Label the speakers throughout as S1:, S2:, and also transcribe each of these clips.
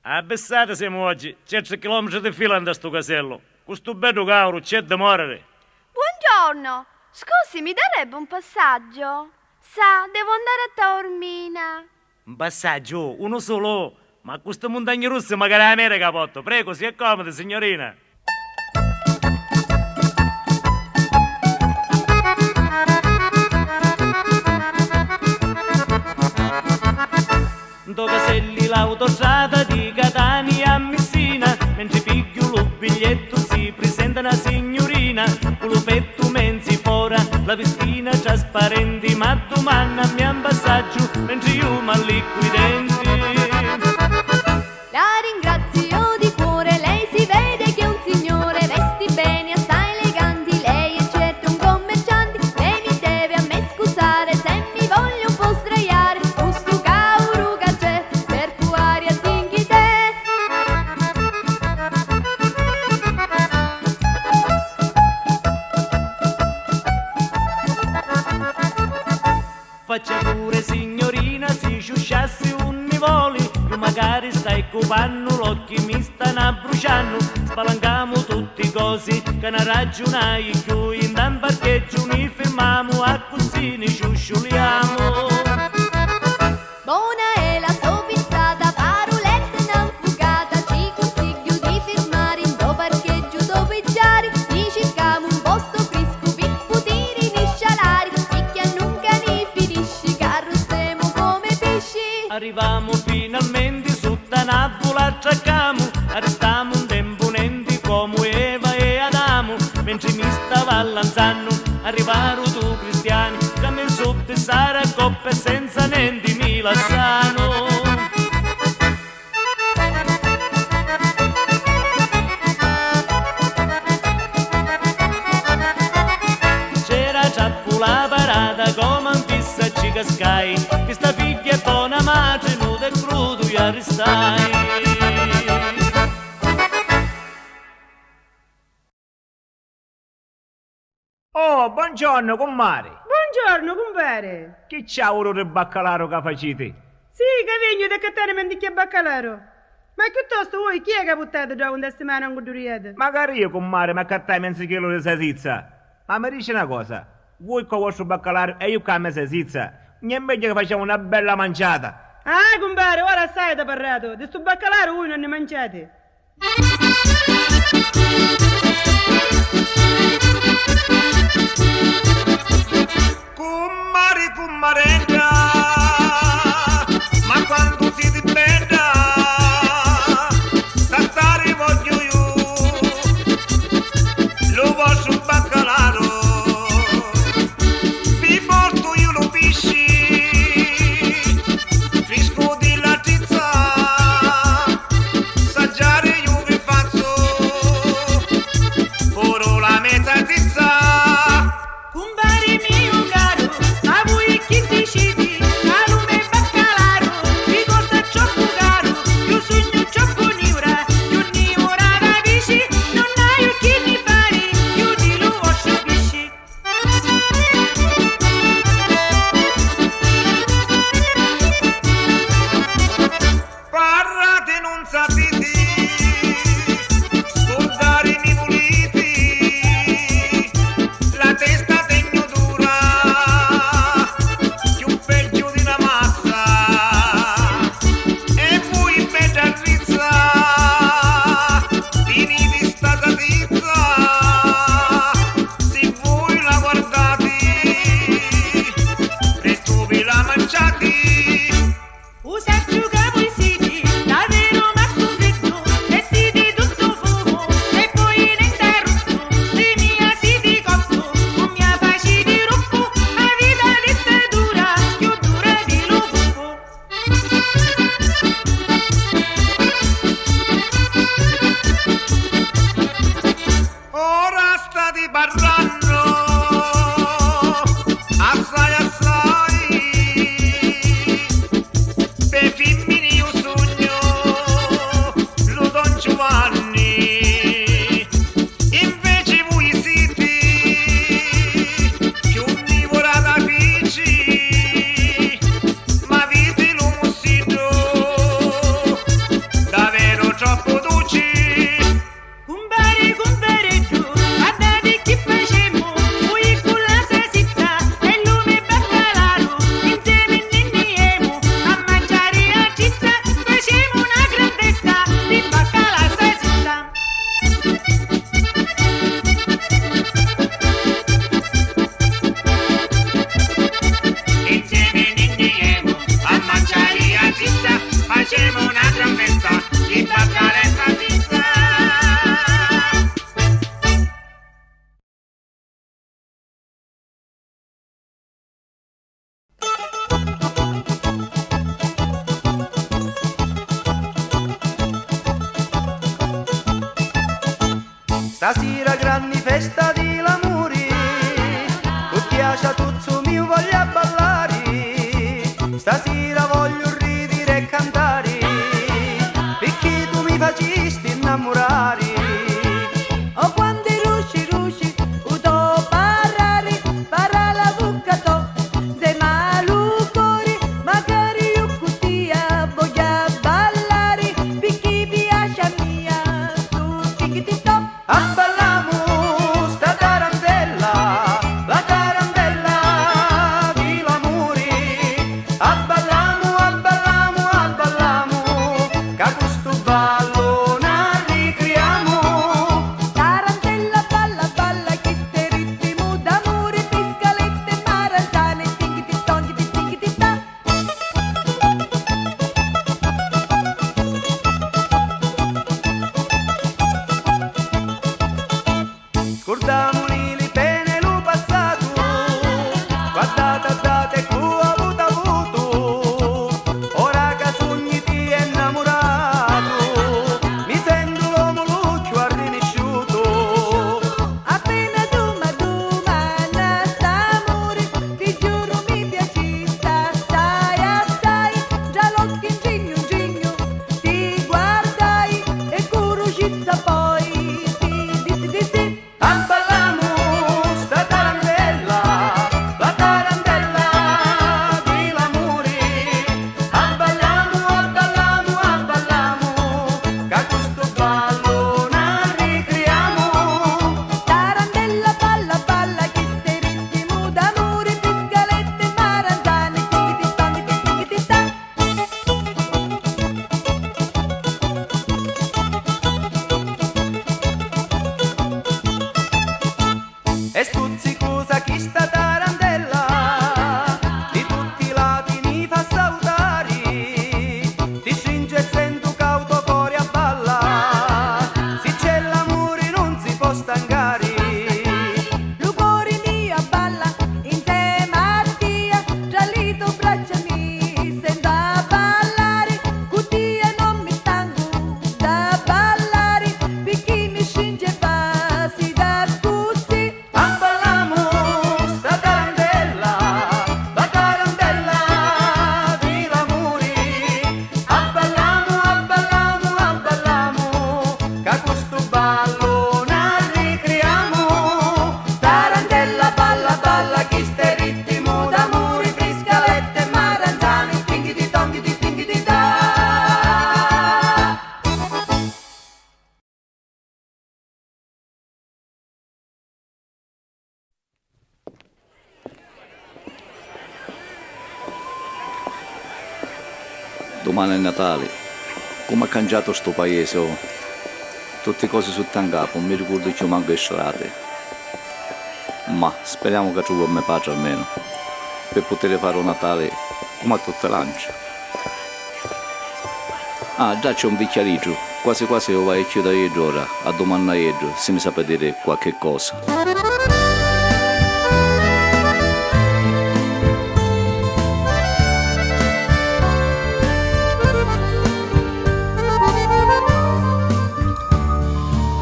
S1: A Bessata siamo oggi, 100 chilometri di fila da sto casello. Questo bello cauro c'è da morire.
S2: Buongiorno, scusi, mi darebbe un passaggio? Sa, devo andare a Taormina.
S1: Un passaggio, uno solo. Ma queste montagne russe magari America potto. Prego, si accomodi, signorina. Do caselli l'autostrada di Catania a Messina, mentre piglio lo biglietto si presenta una signorina, con lo petto menzi fora, la vestina trasparenti, ma domanda mi un passaggio, mentre io m'allicco i denti.
S2: La ringrazio di cuore, lei si vede che è un signore, vesti bene, assai eleganti, lei è certo un commerciante, lei mi deve a me scusare se mi voglio un po' sdraiare, questo cauro che c'è, per tua aria tinghi te.
S1: Faccia pure signorina, si sciusciassi un nivoli, io magari stai copando, l'occhi mi stanno bruciando, spalancamo tutti i cosi, che ne ragionai più, in un parcheggio ne fermiamo, a così ne sciusciuliamo.
S2: Buona è la sopizzata, paroletta non fugata, ci consiglio di fermare in do parcheggio dove giari, ci cercamo un posto fresco per poter iniscialare, picchia nunca ne finisci, carro stiamo come pesci.
S1: Arriviamo finalmente sotto una vola, attracchiamo, arrestiamo un tempo nenti come Eva e Adamo, mentre mi stava allanzando, arrivarono tu cristiani, che mi sotto sarà coppe senza nenti mi lasciano. C'era già la parata come un fissa ci cascai, questa figlia è buona madre, nuda e crudo io arrestai.
S3: Oh, buongiorno, compare.
S4: Buongiorno, compare.
S3: Che c'ha ora il baccalaro che facete?
S4: Sì, che vigno da cattare mendicchia baccalaro. Ma piuttosto voi chi è che ha buttato già una settimana in guduriete?
S3: Magari io, compare, ma cattai mezzo chilo di salsiccia. Ma mi dice una cosa, voi con il vostro baccalaro e io con la salsiccia, non è meglio che facciamo una bella mangiata.
S4: Ah, compare, ora sai da parlato. Di sto baccalaro voi non ne mangiate.
S3: Cummari, cummarella, ma quando si dipenda, da stare voglio io, lo vostro baccalaro, vi porto io lo pisci, fresco di latizza, saggiare io vi faccio, oro la mezza tizza.
S4: Compare mio caro, a voi chi decidi? Calume baccalaro, vi costa troppo caro. Io sogno troppo niura, io niura da bici, non hai chi mi fare, io di lo faccio pisci.
S3: Parlate non sapete, scordare mi volete, la testa tegno dura, più peggio di una mazza, e voi in mezzo a rizza, finiti sta satizza, se voi la guardate, presto vi la mangiate.
S4: Usa più che voi siete, davvero ma così.
S5: Stasera grandi festa di l'amore, tutti a ciatuzzo mio voglio ballare, stasera voglio ridere e cantare, perché tu mi facesti innamorare.
S4: O quando rusci rusci, udo parare, para la bucca to, se malucori, magari io cutia voglio ballare, perché piace a mia, tu ticchi top.
S5: Abballamu sta tarantella, la tarantella di l'amore. Abballamu, abballamu, abballamu, che a questo ballo ne ricriamo.
S4: Tarantella balla balla, che ste ritmo d'amore, piscalette maranzane, tinghi tongi di tinghi di ta.
S5: Scordamoli le pene lo passato, guardate e cu avuto avuto, ora che sogni ti è innamorato, mi sento l'uomo luccio al rinesciuto.
S4: Appena tu nasta amore, ti giuro mi piacista assai, già l'occhio in gigno, ti guardai e curuscizza poi ti dissi.
S5: Abballamu sta tarantella, la tarantella di l'amore. Abballamu, abballamu, abballamu, che a questo ballo ne ricriamo.
S4: Tarantella balla balla, che ste ritmo d'amore, piscalette maranzane, tinghi di ta.
S5: E stuzzicosa chi sta tarantella, di tutti i lati mi fa salutare, ti stringe e sento cauto cuore a balla, se c'è l'amore non si può stancare.
S4: Lugori mia balla insieme a Dio, già lì tu braccia mi sento a ballare, cutia non mi stanco da ballare, perché mi scinge e passi da così.
S5: Abballamu sta tarantella, la tarantella di l'amore. Abballamu, abballamu, abballamu, che a questo ballo ne ricriamo.
S4: Tarantella balla balla, che ste ritmo d'amore, friscalette maranzane, tinghi di da.
S6: Domani è Natale, come ha cangiato sto paese, oh. Tutte cose sotto in capo, non mi ricordo più manco le strade. Ma speriamo che troviamo pace almeno, per poter fare un Natale come a tutte l'anno. Ah, già c'è un bicchierino, quasi quasi io vai a chiudere ora, a domandare se mi sa dire qualche cosa.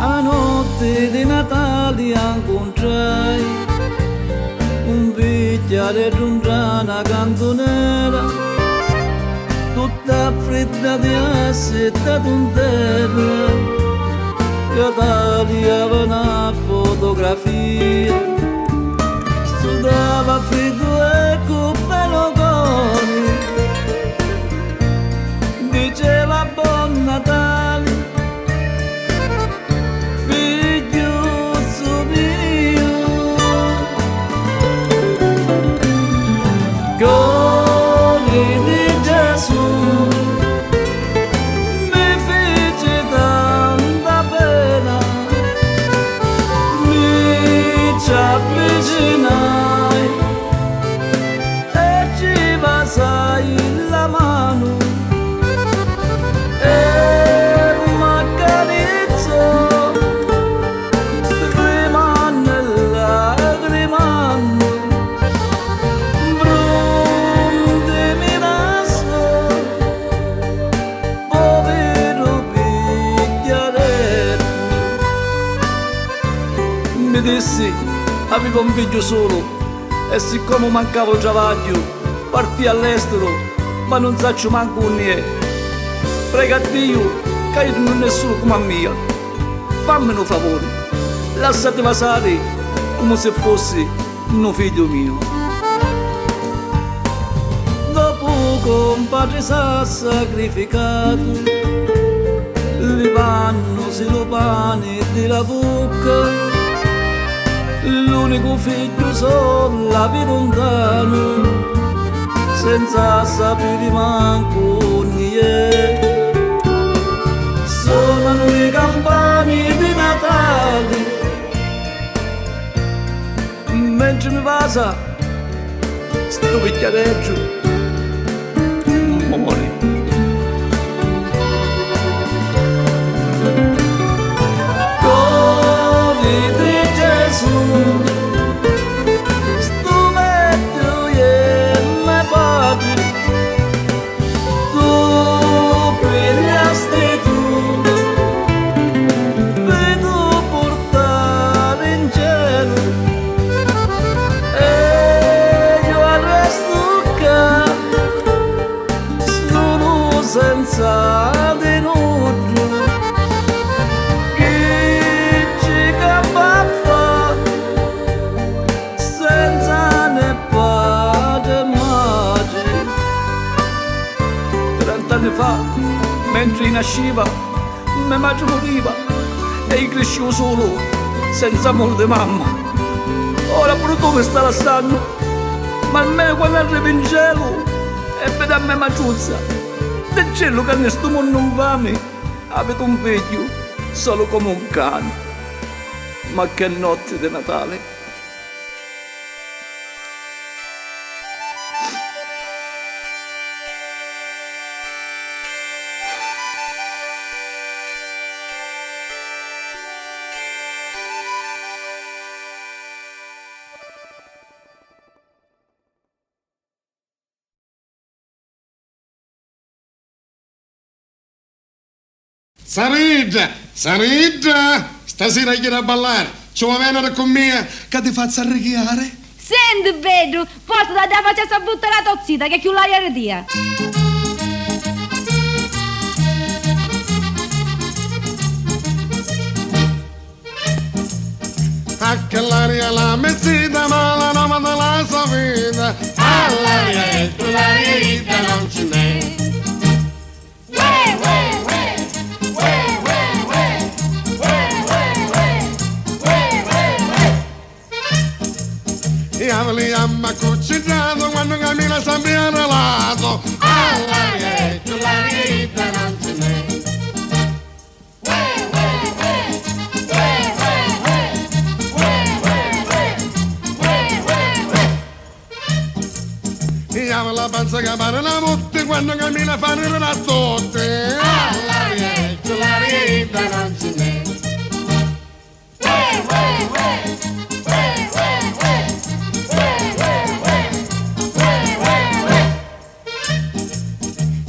S7: A notte di Natale incontrai un bicchiere di una canzonera, tutta fredda di assetta d'intera, che tagliava una fotografia, sudava freddo e con pelo coni, diceva buon Natale, figliuzzo mio. Cuore di Gesù, mi fece tanta pena, mi ci avvicinai e ci vasai la mano e dissi, avevo un figlio solo e siccome mancavo il travaglio, partì all'estero, ma non saccio manco un niente. Prega a Dio che io non è solo come a mia. Fammi un favore, lasciate passare come se fossi un figlio mio. Dopo compadre s'ha sacrificato, levandosi lo pane della bocca, l'unico figlio solo l'avevo lontano, senza sapere manco niente. Suonano le campane di Natale, mentre mi passa sto picchiareggio muore. Cuore di Gesù, sto metto e me padre, tu pigliasti tu, vedo portare in cielo, e io arresto che sono senza denuncia. Chi ci campa fa senza né padre né madre. 30 anni fa, mentre nasceva, mia madre moriva e io crescevo solo, senza amore di mamma. Ora pure tu mi stai lasciando, ma almeno quando arrivo in cielo e vedo a me maggiuzza, del cielo che in sto mondo non fame, avete un figlio solo come un cane. Ma che notte di Natale!
S8: Saridda, stasera chi da ballare? Ci vuoi venire con me che ti faccio arricchiare?
S9: Senti, Pedro, porta da te faccia a buttare la tozzita che chiù l'aria dia.
S8: A che l'aria la mezzita, ma la nome della sua vita. All'aria e tu l'aria non ce n'è. Li amma cucinato quando cammina sempre a relato. All'aria e tu l'aria non ce n'è. Io la panza che pare la botte quando cammina fa ridere a tutti. All'aria e tu l'aria non ce n'è.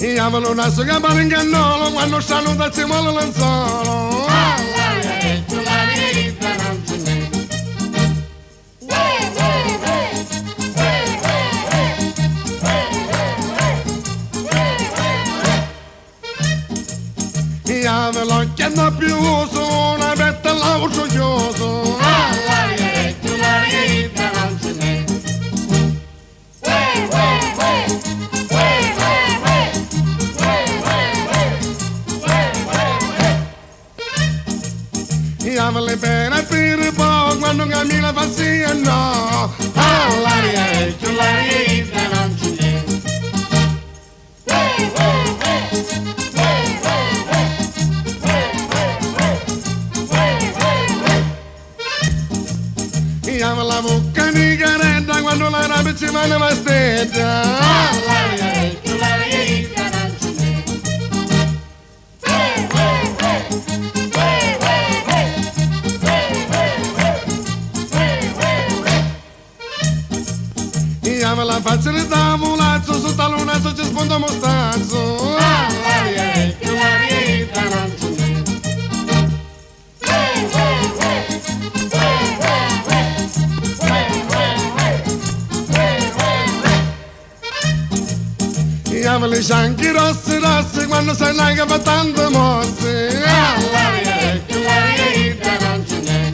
S8: Io un naso che pare in cannolo quando saluta si vuole l'anzolo. All'aria e tu l'aria non ce n'è. Io ve l'ho chiesto più uso, una vetta l'auto gioso. All'aria e tu l'aria non ce n'è. Io le bene per poco quando cammina fa sì e no. All'aria e tu l'aria non ce n'è. Io la bocca di caretta quando la rabbia ci va nella stetta. All'aria e tu l'aria non ce n'è. Io la faccia di tavolazzo, sotto l'unazzo ci sponda mostazzo. All'aria e tu l'aria non ce n'è. le cianchi rossi rossi quando sei là che fa tante mosse. L'aria ida non ce n'è.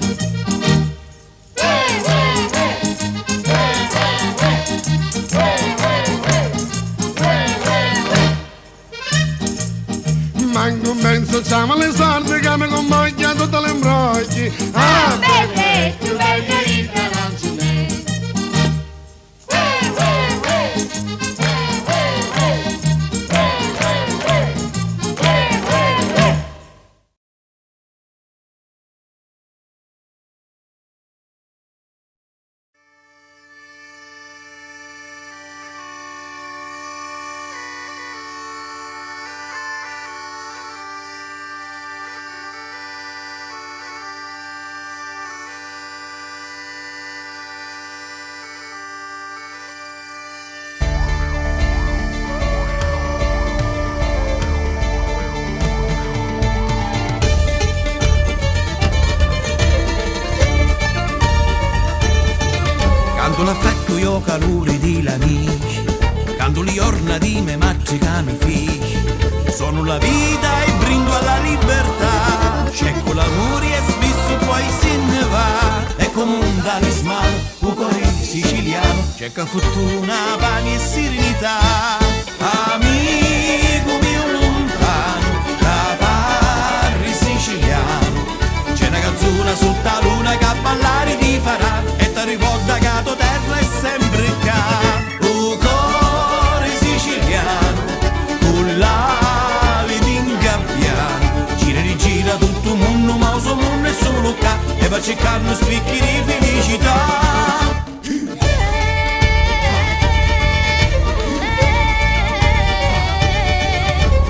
S8: Manco un ben sociamo le sordi che mi convoglia tutte le imbrogli.
S2: Belle, tu belle ida non ce n'è.
S10: Quando l'affetto io calore di l'amici, quando li orna di me mazzicano i figli, sono la vita e brindo alla libertà, cerco l'amore e spesso poi se ne va, è come un talismano, un cuore siciliano, cerca fortuna, pani e serenità, amico mio lontano, da parri siciliano, c'è una canzone sotto la luna che a ballare ti farà, e ti ricorda che la tua terra è sempre qua. Un cuore siciliano, con l'ali di ingabbiano, gira e rigira tutto il mondo, ma il suo mondo è solo qua, e va cercando spicchi di felicità.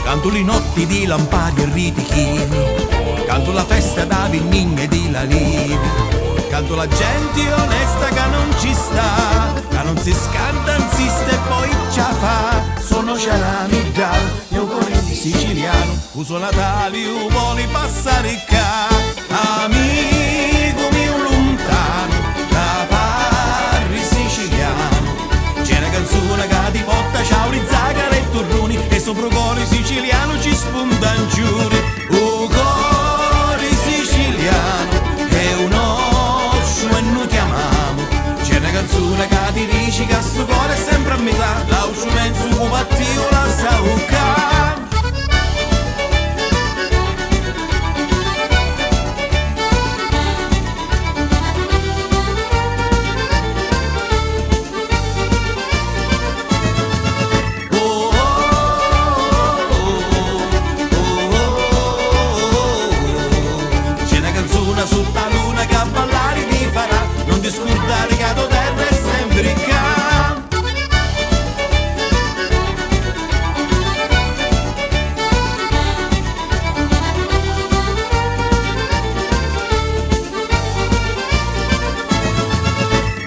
S10: Canto le notti di lampadi e ritichini, canto la festa da Vignin e di Lalivi, canto la gente onesta che non ci sta, che non si scanta, insiste e poi ce la fa. Sono Ciarani giallo, io cuore di siciliano, uso Natale, io vuole passare qua. Amico mio lontano, da parri siciliano, c'è una canzone che ti porta ciao li zagare e torroni, e sopra il cuore siciliano ci spunta un giuri. Un cuore siciliano è un oscio e noi chiamiamo, c'è una canzone che ti dice che sto cuore è sempre a metà, l'aucio mezzo come attivo la sauca. Sotto la luna che a ballare ti farà, non ti scordare che la tua terra è sempre qua.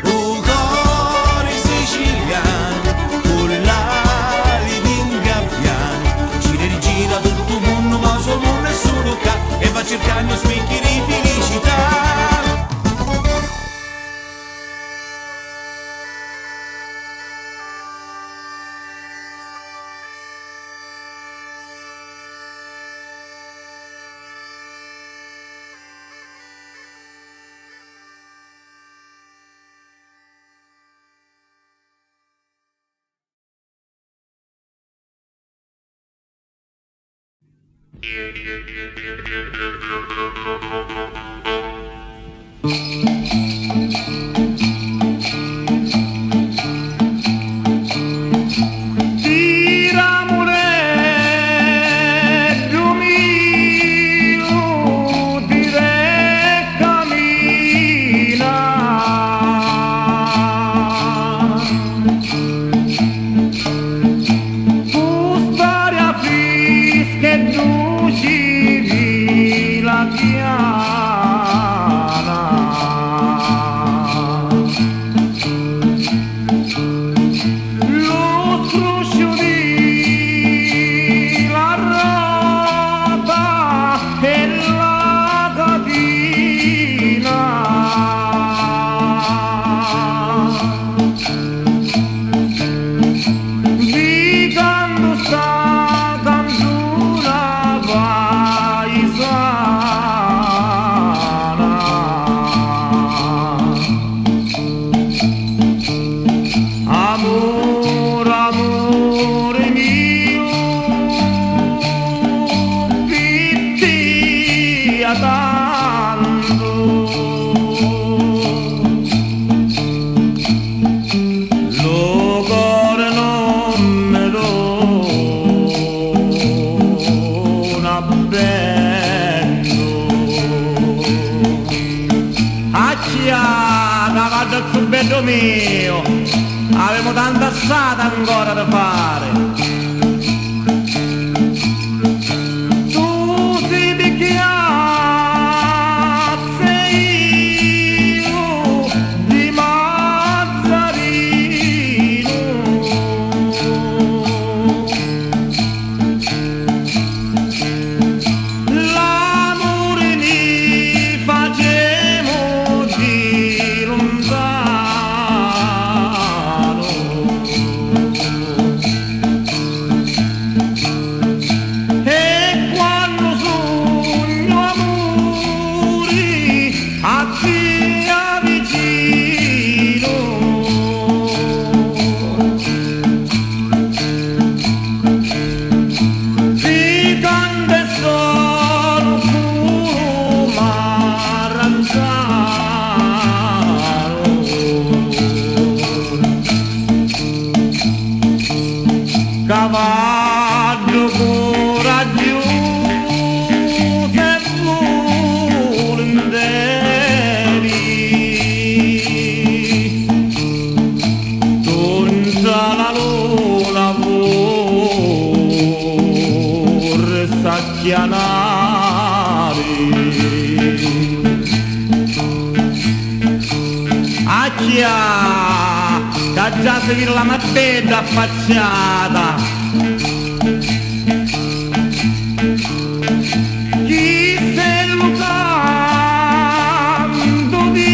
S10: Un cuore siciliano, con l'ali di ingabbiano, gira e rigira tutto il mondo, ma il suo mondo è solo qua, e va cercando spicchi di felicità.
S1: via tanto. Lo cuore non me dona bello. Acciata, vado al subetto mio, avevo tanta strada ancora da fare. Cavallo coraggioso e volentieri, donza la luna vorre s'acchianare. Acchia, che già si vede la mattetta affacciata. Chi se lo canto di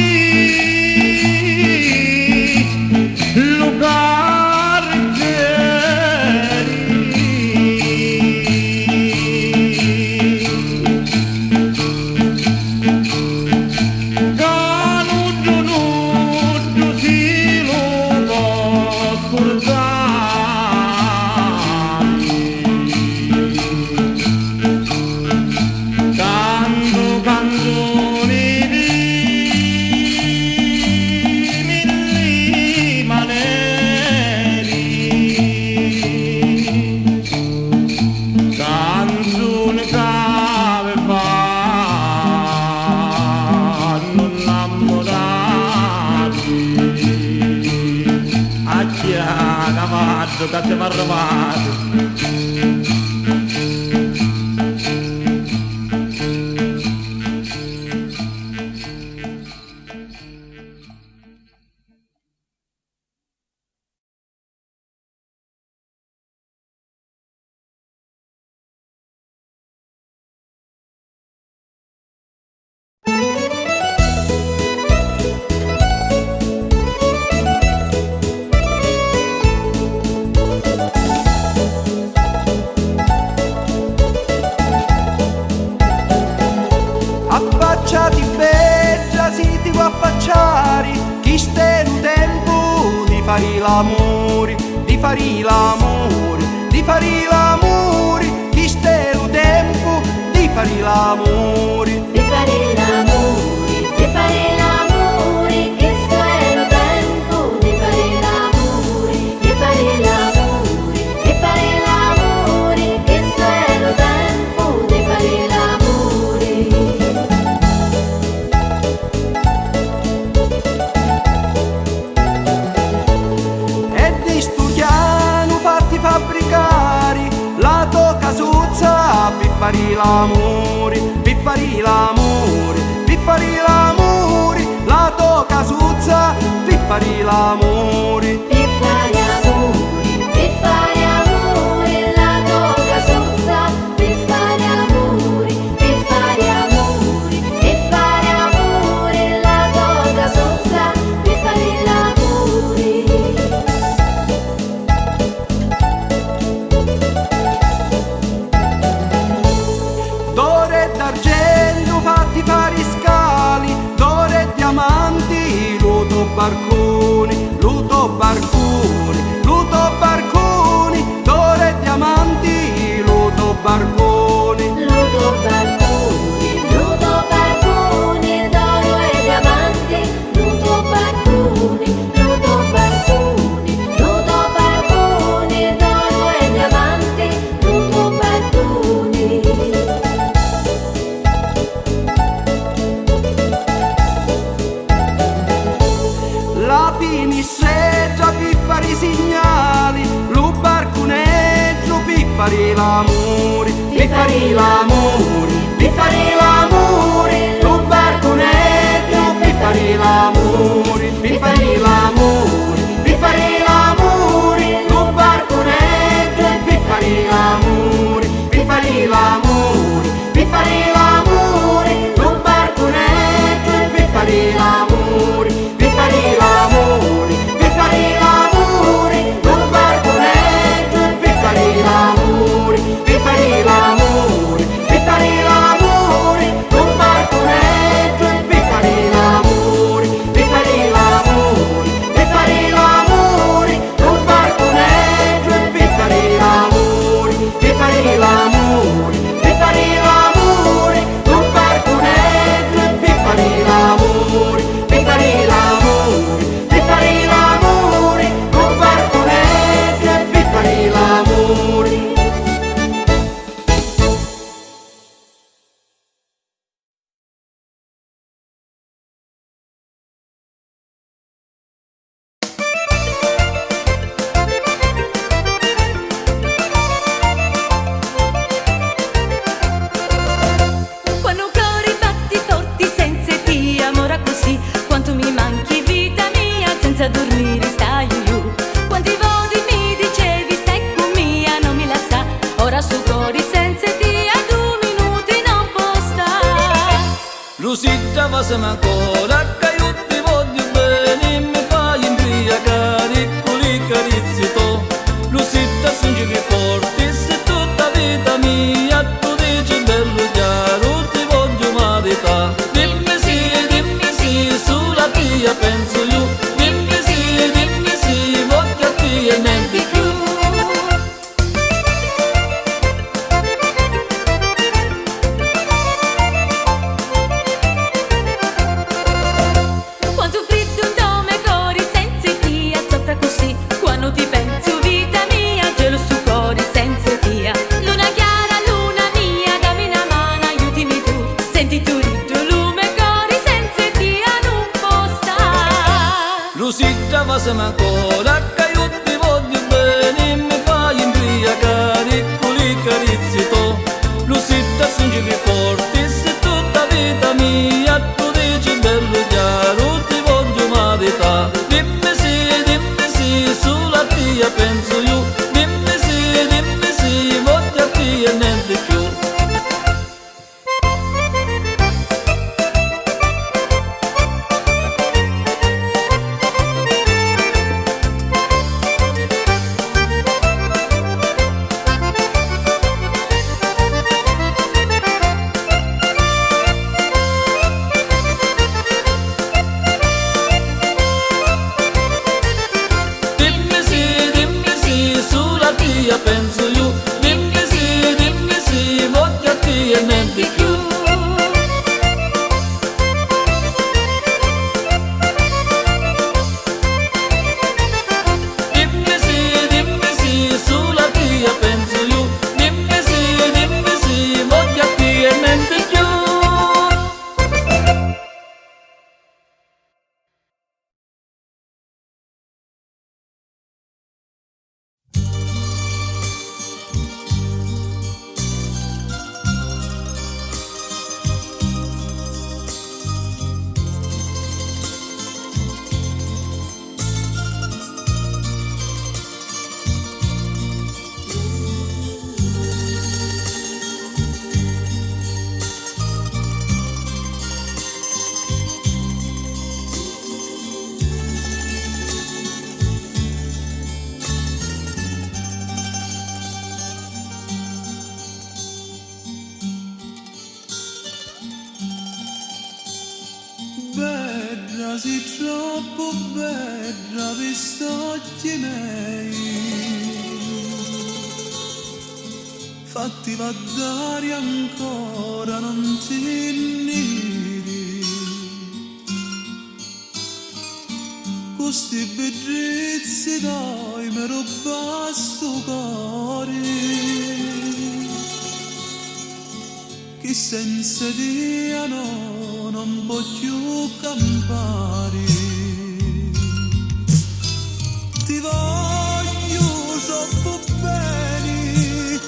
S1: cavallo che siamo arrivati.
S5: Affacciati beggia si ti può affacciare, chi stai un tempo di fare l'amore, di fare l'amore, di fare l'amore, chi stai un tempo di fare l'amore,
S2: di fare l'amore, di fare l'amore, che sto è il tempo di fare l'amore, di fare l'amore, di fare l'amore, che sto è il tempo di fare l'amore.
S5: Fabbricare la tua casuzza per fare l'amore, per fare l'amore, per fare l'amore, la tua casuzza per fare l'amore,
S2: Per fare amore, per fare amore, la tua casuzza, per fare amore, per fare amore, per fare amore, la tua casuzza, per fare l'amore.
S5: d'oro d'argento fatti fare scali, d'oro e diamanti, luto barconi, luto barconi. l'amore, mi fare l'amore, mi fare l'amore, un barco negro, mi fare l'amore, mi fare l'amore, mi fare l'amore, un barco negro, mi fare l'amore, mi fare l'amore, mi fare l'amore, un barco negro, mi fare l'amore, mi fare l'amore, mi fare l'amore, un barco negro, mi fare l'amore, mi fare l'amore, mi fare l'amore, un barco negro, mi fare l'amore, mi fare l'amore, mi fare l'amore, un barco negro, mi fare l'amore, mi fare l'amore, mi fare l'amore, un barco negro, mi fare l'amore, mi fare l'amore, mi fare l'amore, un barco negro, mi fare l'amore.
S2: Quando cori batti forti senza ti amora così, quanto mi manchi vita mia, senza dormire stai io. Quanti voti mi dicevi stai con mia, non mi lascia, ora su cori senza ti a 2 minuti non può stare.
S7: Rosita va se ancora, che io ti voglio bene, mi fai imbriacare con i carizi tu. Rosita singili forti, se tutta vita mia, tu dici bello chiaro, ti voglio marità. Dimmi sì, sulla tia penso io, dimmi sì, voglio a te e niente più.
S2: Quanto freddo un dome cori senza tia, sopra così, quando ti penso vita mia, gelo su cori senza tia. Luna chiara, luna mia, dammi una mano, aiutami tu, senti tu ritto, lume cori senza tia non può stare.
S7: Rosita va se ancora, che io ti voglio bene, mi fai imbriacare con i carizi tu. Rosita singili forti, se tutta vita mia, tu dici bello chiaro, ti voglio marità. Dimmi sì, sulla tia penso io, dimmi sì, voglio a te e niente più. Dimmi sì, sulla tia penso io, dimmi sì, voglio a te e niente più. Dimmi sì, sulla tia penso io, dimmi sì, voglio a te e niente più.
S10: Bella, sei troppo bella per st'occhi miei. Fatti va d'aria ancora, non ti nidi. Questi bellezzi dai, mi ruba sto cuore. Che senza di no, non può più campare. Ti voglio troppo bene e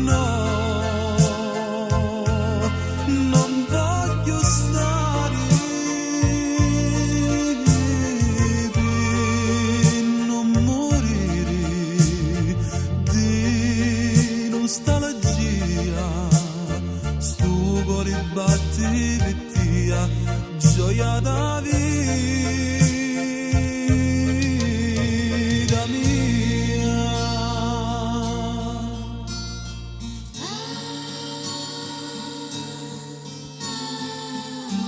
S10: no, non voglio stare di non morire di nostalgia, sto cuore batti per te, gioia da vita mia.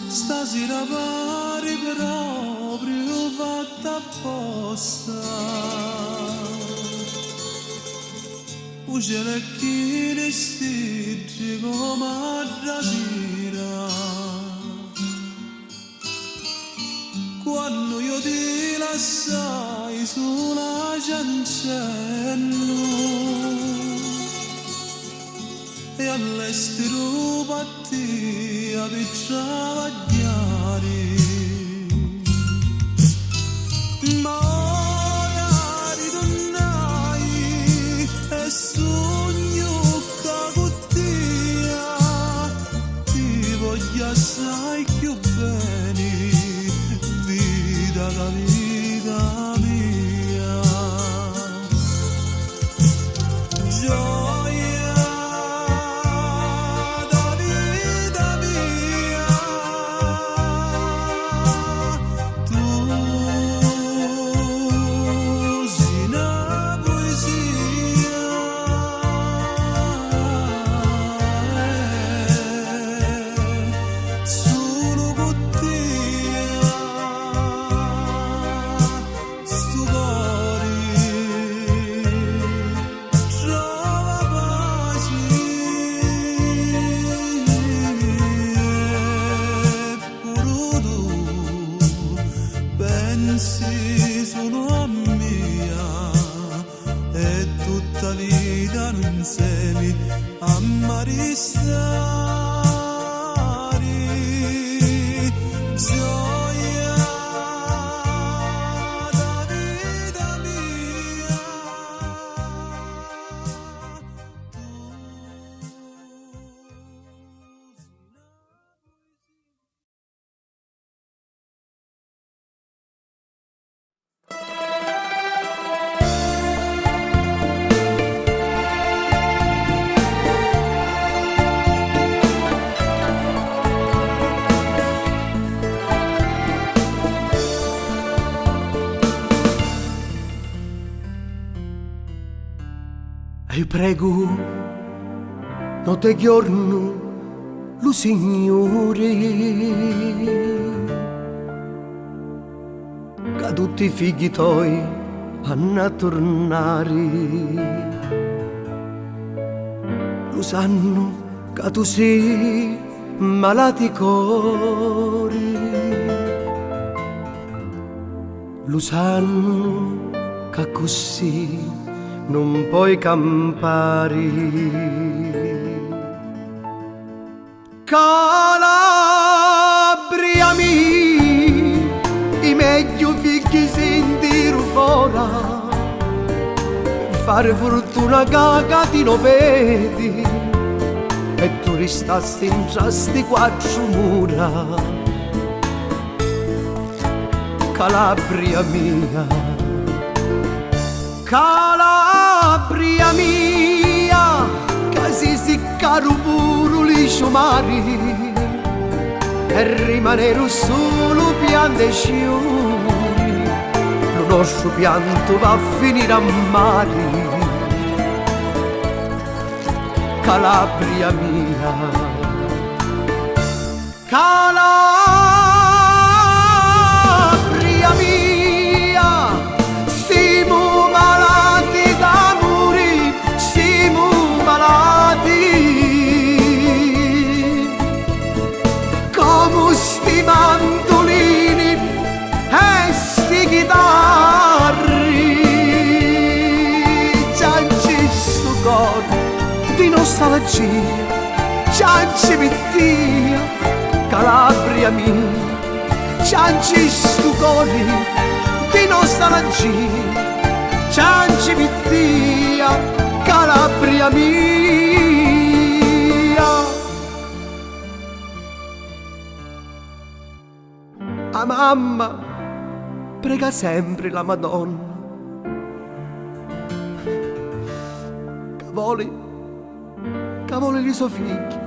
S10: Stasera pare proprio fatta apposta, uscire chi ne stigge come a sera. Quando io ti lasciai sulla cancello e all'estero patti a travagliare, ma ora ritornai e sogno che con te ti voglio assai più bene, vita la vita mia, gioia da vita mia, tu sei una poesia, solo con te sto cuore trova pace, pure tu pensi solo a mia e tutta vita non insieme a maristare, gioia da vita mia.
S11: E prego, notte e giorno, lo Signore, che tutti i figli tuoi hanno a tornare. Lo sanno che tu sei malato di cuore, lo sanno che così non puoi campare. Calabria mia, i meglio figli sentire fuori, fare fortuna che non vedi, e tu restasti in tra sti quattro mura. Calabria mia, Calabria mia, che si siccaro pure gli sciumari e rimanero solo piante e sciuri. Lo nostro pianto va a finire a mare. Calabria mia, Calabria mia, siamo malati d'amore, siamo malati come sti mandolini e sti chitarri. Gianci sto cuore di nostalgia, cianci pittia, Calabria mia, cianci stu cuore di nostalgia, cianci pittia, Calabria mia. A mamma prega sempre la Madonna che vuole i suoi figli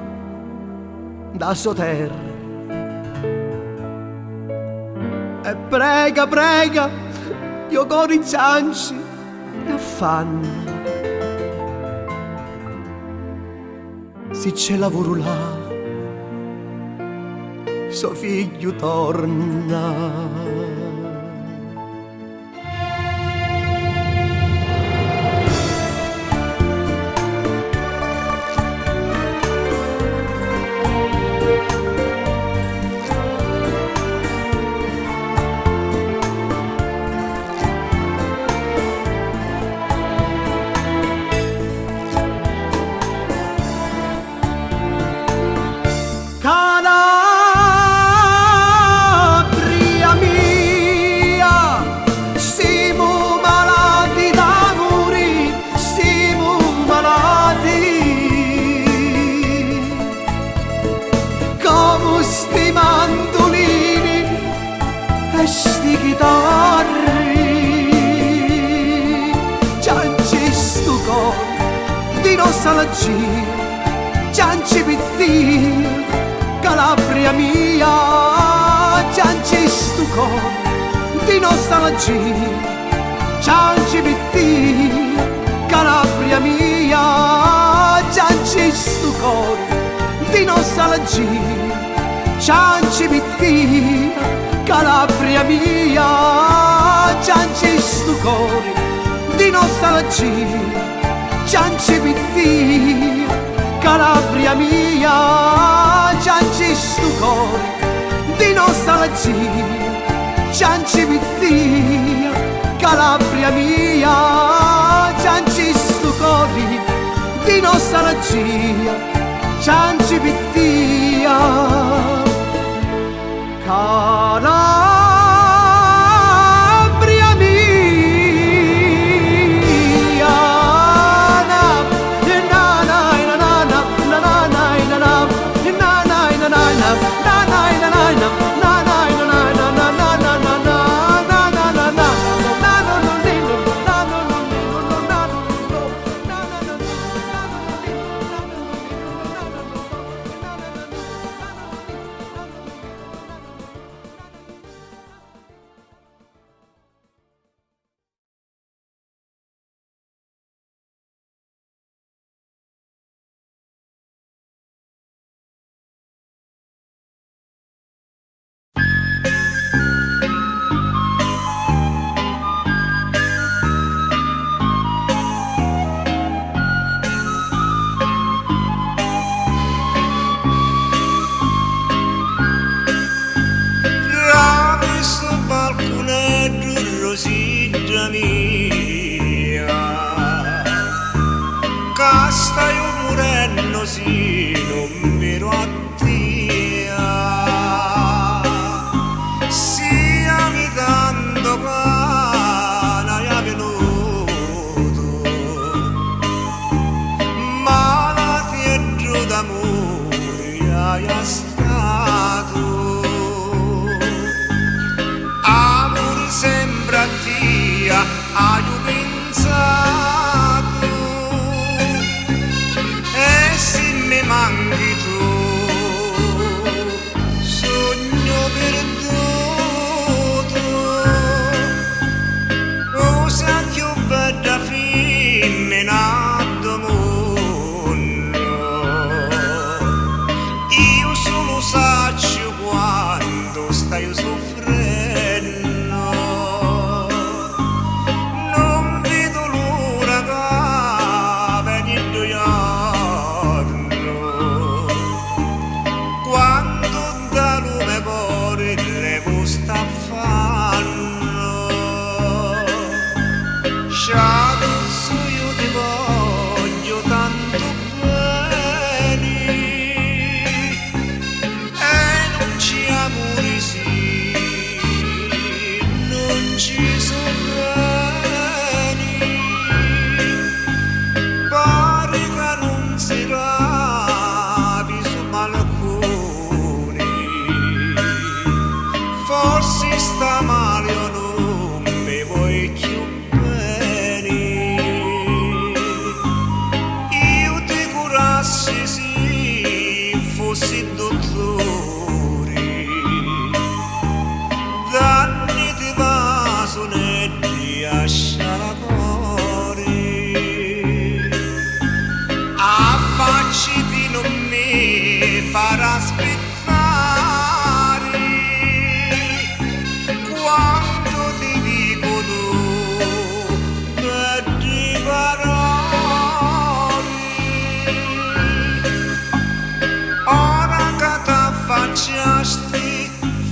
S11: da sua terra. E prega, io con i cianci e affanno. Se c'è lavoro là, suo figlio torna. Calabria mia, siamo malati d'amore, siamo malati. Come sti mandolini e sti chitarri, cianci sto cuore di nostalgia, cianci pittini. Calabria mia, cianci sto cuore di nostalgia, cianci pittini. Calabria mia, cianci sto cuore di nostalgia, cianci pittini. Calabria mia, cianci sto cuore di nostalgia, cianci pittini. Calabria mia, cianci sto cuore di nostalgia, cianci pittini. Calabria mia, cianci sto cuore di nostalgia, cianci pittini. Calabria mia,
S12: Rosina mia, che stai morendo se non miro a te. Siami tanto pane è venuto, ma la tieggia d'amore è stato. Amore sembra tia, hai pensato, e se mi manchi tu, sogno perduto. Usa più bella femmina del mondo, io sono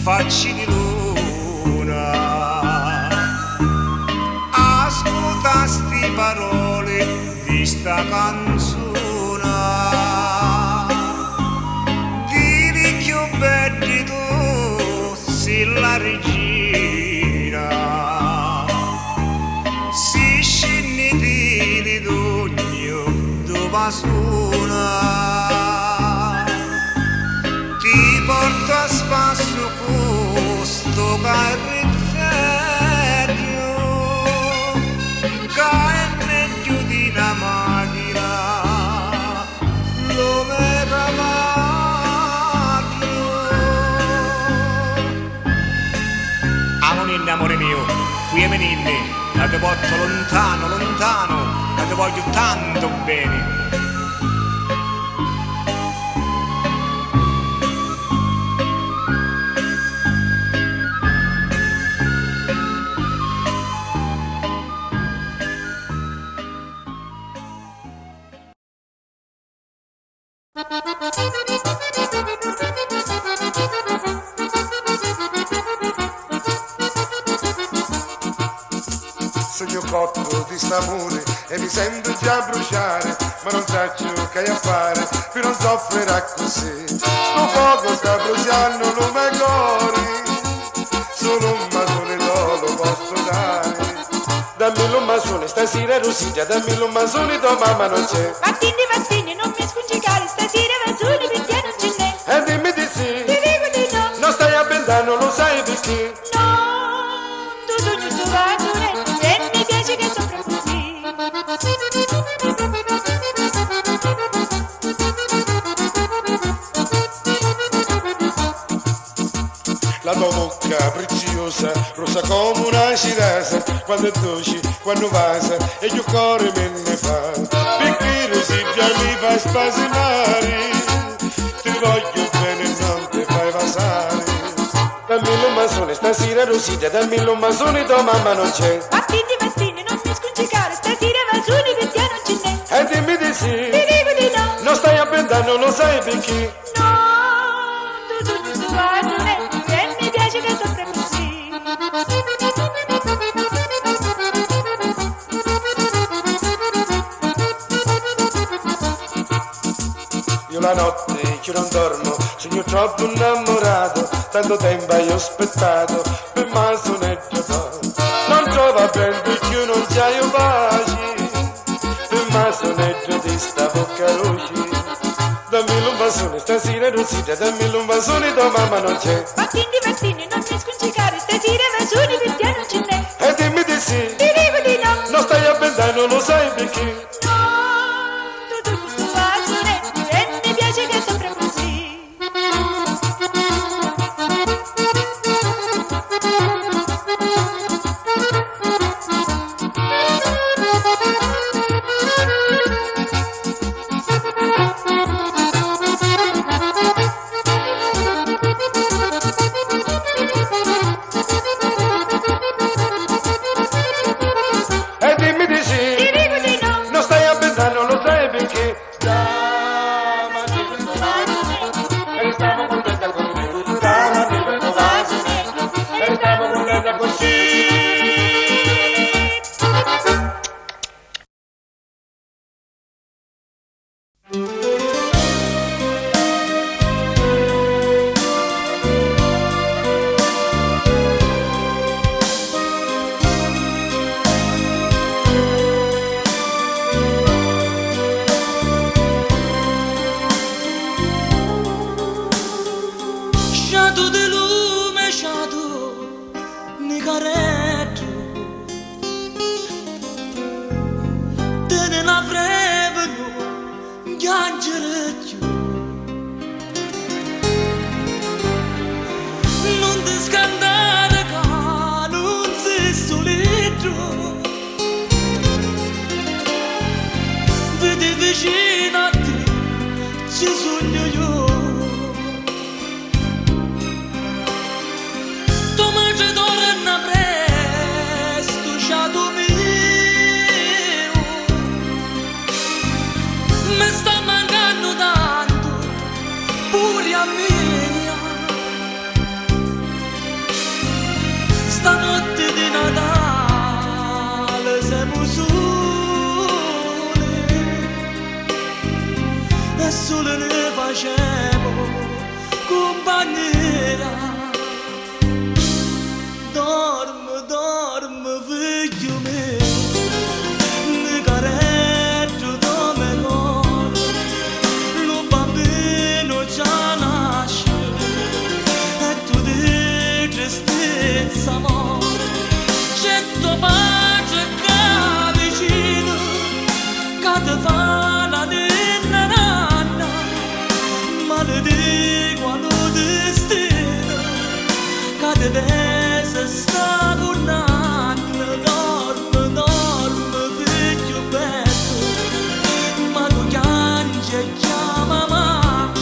S12: facci di luna. Ascolta sti parole di sta canzone, dili più belli tu sei la regina, si scinni di d'ogno dove suona. Ti porto a spasso questo carrizzeggio che è meglio di una macchina, lo meraviglia. Amoninne, amore mio, qui meninne, che ti porto lontano, lontano, che ti voglio tanto bene.
S8: Sogno cotto di st'amore e mi sento già bruciare, ma non saccio che a fare per non soffrire così. Sto fuoco sta bruciando non mi cori, solo un masone lo posso dare. Dammi un masone stasera Rosita, dammi un masone tua mamma non c'è.
S9: Mattini, mattini, non mi sfuggicare, stasera Mazzoni perché non ce n'è.
S8: E dimmi di sì,
S9: Ti dico di no.
S8: non stai a pensare, lo sai perché.
S9: No, tu sogni tu Mazzoni e mi piace che sopra così.
S8: La tua bocca preziosa, rossa come una cirasa, quando è dolce, quando vasa, e il cuore me ne fa. Perché Rosita mi fa spasimare, ti voglio bene e non ti fai vasare. Dammi un masone stasera Rosita, dammi un masone tua mamma non c'è.
S9: Mattini, mattini, non mi sfuggicare, stasera Mazzoni perché non ce n'è.
S8: E dimmi di sì,
S9: Ti dico di no.
S8: non stai a pensare, non lo sai perché.
S9: No, tu sogni tu Mazzoni e mi piace che sopra così.
S8: Io la notte che non dormo, sogno troppo innamorato, tanto tempo io ho aspettato, per me sonetto fa. Non trova bene perché non c'hai pace, per me sonetto di sta bocca luce. Dammi un basone stasera Rosita, dammi un basone tua mamma non c'è.
S9: Mattini, mattini, non mi sfuggicare, stasera Mazzoni perché non ce n'è.
S8: E dimmi di sì,
S9: Ti dico di no.
S8: non stai a pensare, non lo sai perché.
S9: No, tu sogni tu Mazzoni e mi piace che sopra così.
S8: E dimmi di sì,
S9: Ti dico di no.
S8: non stai a pensare, non lo sai perché. E stavo contenta così, e stavo contenta così.
S7: Sciato di lume, sciato mi caretto, te ne l'avrevano piangere più. Non ti scandare che non sei solito, vedi vicino a te ci sogno io. Tu mangi torna presto, sciato mio, mi sta mancando tanto, pure a me. che solo ne facevo compagnia. Dorme, dorme, figlio mio, ne caretto come coro, lo bambino già nasce e tu di tristezza amore, c'è tua pace che vicino, che ti fa la ninna nanna, maledì quando destino, che ti deve sta tornando. Dorme, dorme, figlio bello, ma tu piangi e chiama mamma,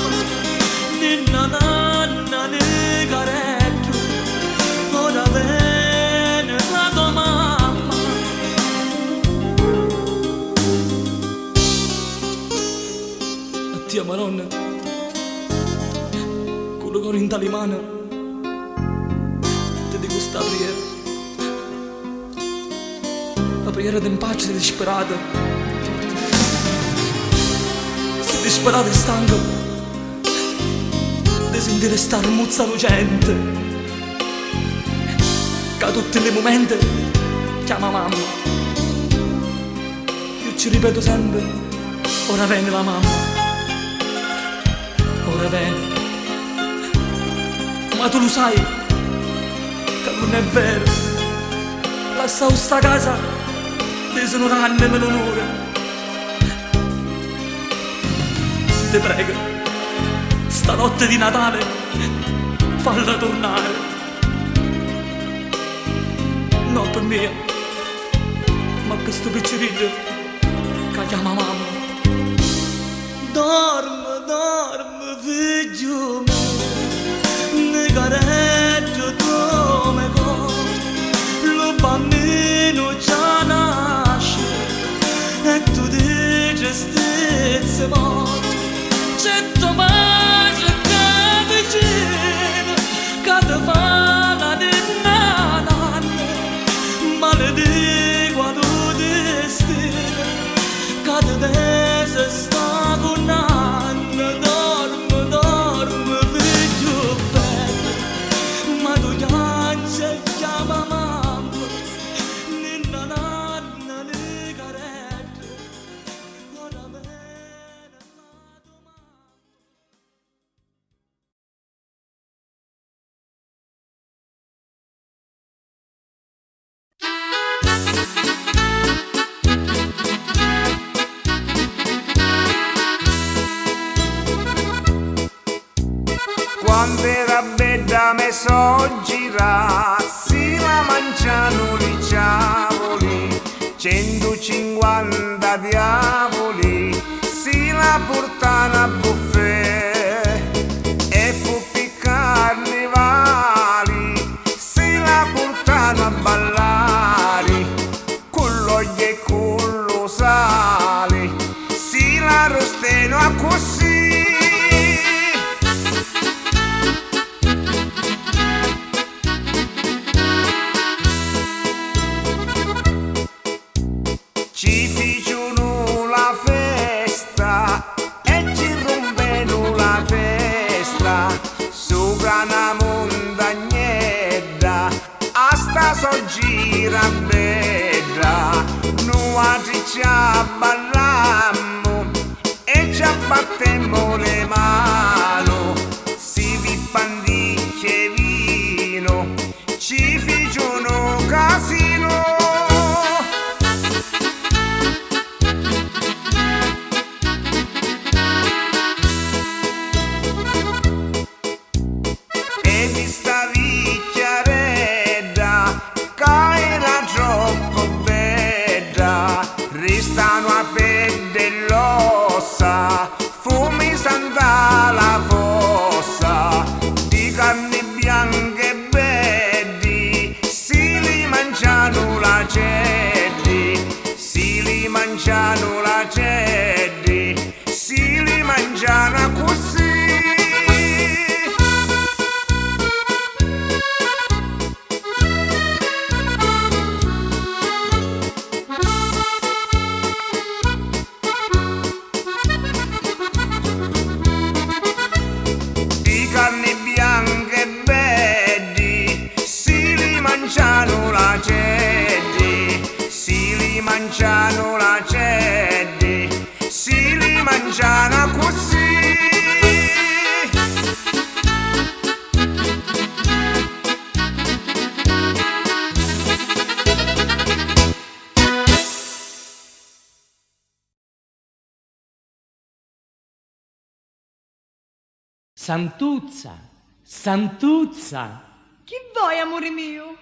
S7: ninna nanna ne caretto, ora viene la tua mamma. Addio Maronna, con il cuore in tali mani ti dico sta preghiera, la preghiera d'impaccio disperata. Sei disperato e stanco di sentire sta armuzza lucente che a tutti i momenti chiama mamma. Io ci ripeto sempre, ora viene la mamma, ora viene. Ma tu lo sai che non è vero, lasciamo sta casa di sono nemmeno un'ora. Ti prego, stanotte di Natale falla tornare, non per me, ma per sto picciriglio che chiama mamma. Dorme, dorme, figlio mio, ne caretto come coro, lo bambino già nasce e tu di tristezza morte, c'è tua pace che vicino, che ti fa la ninna nanna, maledì quando destino, che ti deve sta tornando. Dorme, dorme, figlio bello, ma tu piangi e chiama mamma, ninna nanna ne caretto, ora viene la tua mamma.
S3: Quando era bella me so gira, si la mangiano i ciavoli, 150 diavoli, si la portano a buffet, e fu per carnevali, si la portano a ballare, con l'olio e con lo sale, si la rosteno a così. Ci fecero la festa e ci rompeno la testa sopra una montagnetta, a sta soggira bella, noi ci abballammo e ci abbattemmo le mano, si vippandicchie vino, ci fecero casino. E di sta vicchiarella che era troppo bella, restano a pelle l'ossa, fumi sanno
S1: Santuzza, Santuzza.
S9: Chi vuoi, amore mio?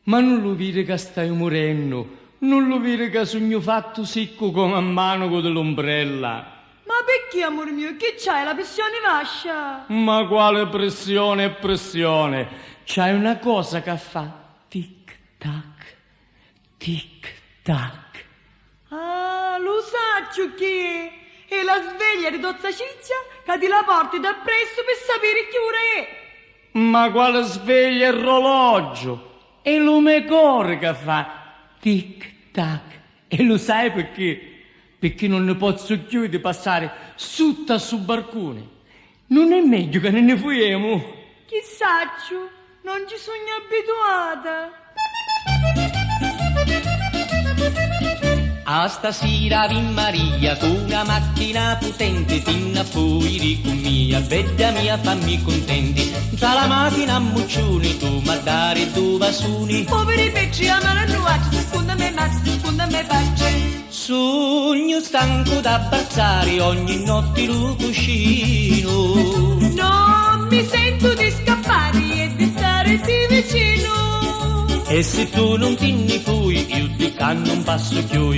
S1: Ma non lo vedi che stai morendo? Non lo vedi che sogno fatto secco come a mano dell'ombrella?
S9: Ma perché, amore mio? Che c'hai? La pressione vascia?
S1: Ma quale pressione e pressione? C'hai una cosa che fa tic-tac, tic-tac.
S9: Ah, lo saccio che è? E la sveglia di Dozza Ciccia che ti la porti da presso per sapere che ora è.
S1: Ma quale sveglia e orologio? È lume core che fa tic-tac. E lo sai perché? Perché non ne posso più di passare sotto sul barcone. Non è meglio che ne fuiamo?
S9: Chi saccio? Non ci sono abituata.
S13: A stasera vi Maria con una macchina potente tinna fuori con mia, bella mia fammi contenti. Tra la macchina a muccioni tu ma dare due vasuni.
S9: Poveri pecci amano a nuaci, seconda me mazzi, seconda me pace.
S13: Sogno stanco d'abbracciare ogni notte il cuscino.
S9: Non mi sento di scappare e di stare vicino.
S13: E se tu non ti ne fui, io di can non passo più.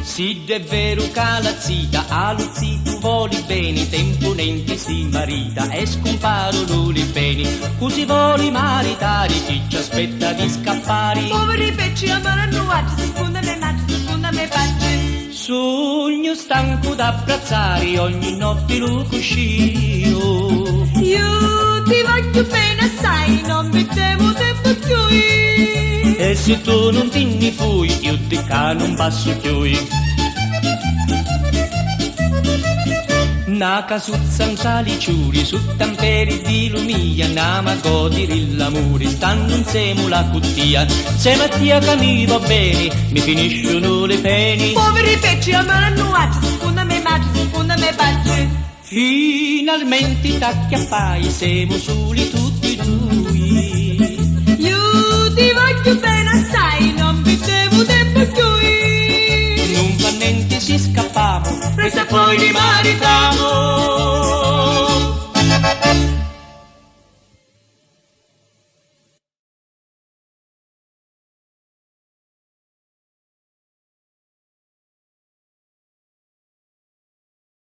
S13: Sì, è vero che la zita, a Luzzi tu voli bene, temponente si marita e scomparono le beni. Così voli maritare, chi ci aspetta di scappare?
S9: Poveri pecci amano nuaci, seconda me mazzi, seconda me pace.
S13: Sogno stanco d'abbracciare ogni notte lo cuscino.
S9: Io ti voglio bene assai, non mi temo tempo più.
S13: E se tu non ti ne fui, io di ca non passo più. Na casuzza un saliciuri, su tamperi di lumia, na ma godere l'amore, stanno insieme la cuttia. Se Mattia che mi va bene, mi finiscono le pene.
S9: Poveri pecci amano nuaci, seconda me mazzi, seconda me pace.
S13: Finalmente t'acchiappai, siamo soli tutti e due.
S9: Io ti voglio bene assai, non vi devo tempo più.
S13: Non fa niente, si scappamo, e se poi li maritiamo.